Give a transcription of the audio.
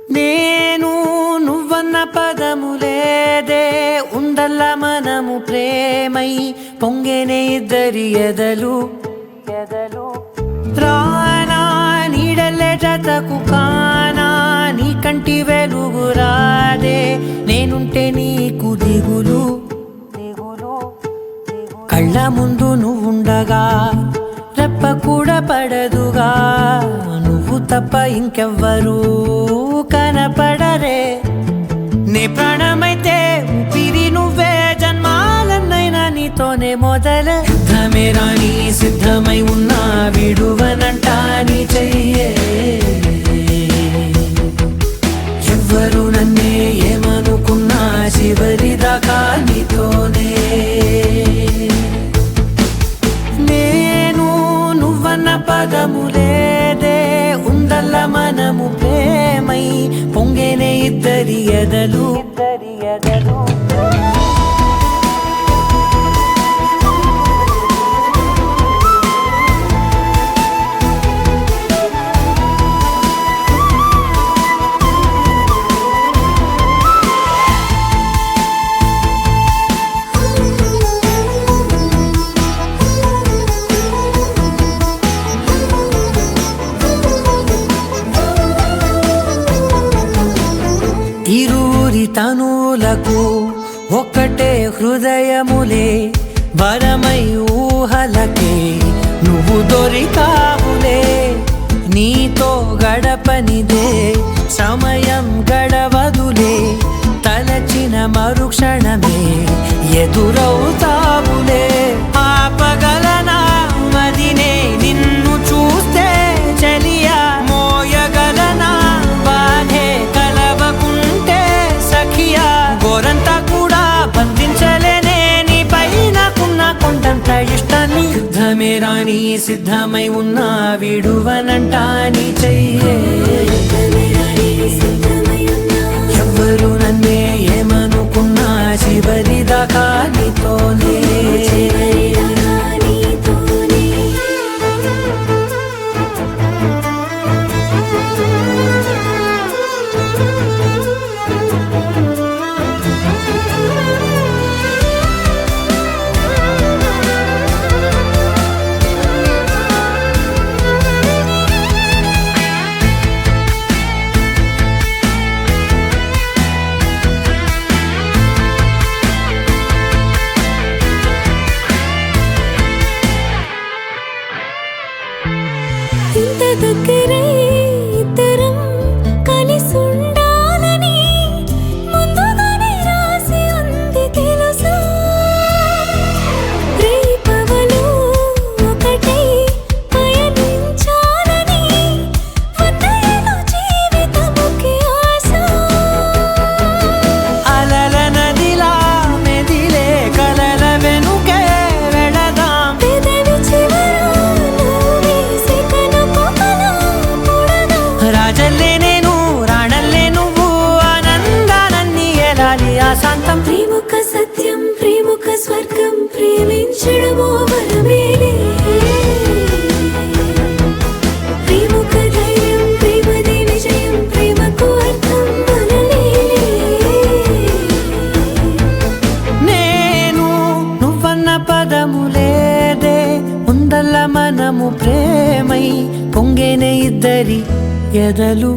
నేను నువ్వన్న పదము లేదే ఉందల్ల మనము ప్రేమై పొంగెనే ఇద్దరి ఎదలు రానా నీడల్లే జతకు కానా నీ కంటి వెలుగు రాదే నేనుంటే నీకు దిగులు కళ్ళ ముందు నువ్వుండగా రెప్ప కూడా పడదుగా నువ్వు తప్ప ఇంకెవ్వరూ కనపడరే నే ప్రాణమైతే ఊపిరి నువ్వే జన్మాలన్నైనా నీతోనే మొదలే యుద్ధమే రాని సిద్ధమై ఉన్నా విడువనంటా నీ చెయ్యే ఎవ్వరు నన్నే ఏమనుకున్నా చివరి దాకా నీతోనే నేను నువ్వన్న పదము లేదే ఉందల్ల మనము ప్రేమై పొంగెనే ఇద్దరి ఎదలు ఇరువురి తనులకు ఒక్కటే హృదయములే వరమై ఊహలకే నువ్వు దొరికావులే నీతో గడపనిదే సమయం గడవదులే తలచిన మరుక్షణమే ఎదురవుతావులే ఆపగలనా మదినే నిన్ను చూస్తే చలియా మోయగలనా బాధే కలవకుంటే సఖియా గోరంతా కూడా బంధించలేనే నీపై నాకున్న కొండంత ఇష్టాన్ని యుద్ధమే రాని సిద్ధమై ఉన్నా విడువనంటా నీ చెయ్యే ఎవ్వరు నన్నే ఏమనుకున్నా చివరి దాకా నీతోనే ఇంత దగ్గరే ఇద్దరం కలిసుండాలని ముందుగానే రాసి ఉంది తెలుసా రేపవలు ఒకటై పయనించాలని వందేళ్ల జీవితముకి ఆశ అలల నదిలా మెదిలే కలల వెనుకే వెళదాం పెదవి చివర రాజల్లే నేను రాణల్లే నువ్వు ఆనందానన్ని ఎలాలి ఆశాంతం ప్రేముక సత్యం ప్రేముక స్వర్గం ప్రేమించడమో వరమేలే ప్రేముక ధైర్యం ప్రేమది విజయం ప్రేమకు అర్థం మనలేలే నేను నువ్వన్న పదము లేదే ఉందల్ల మనము ప్రేమై పొంగెనే ఇద్దరి ఎదలు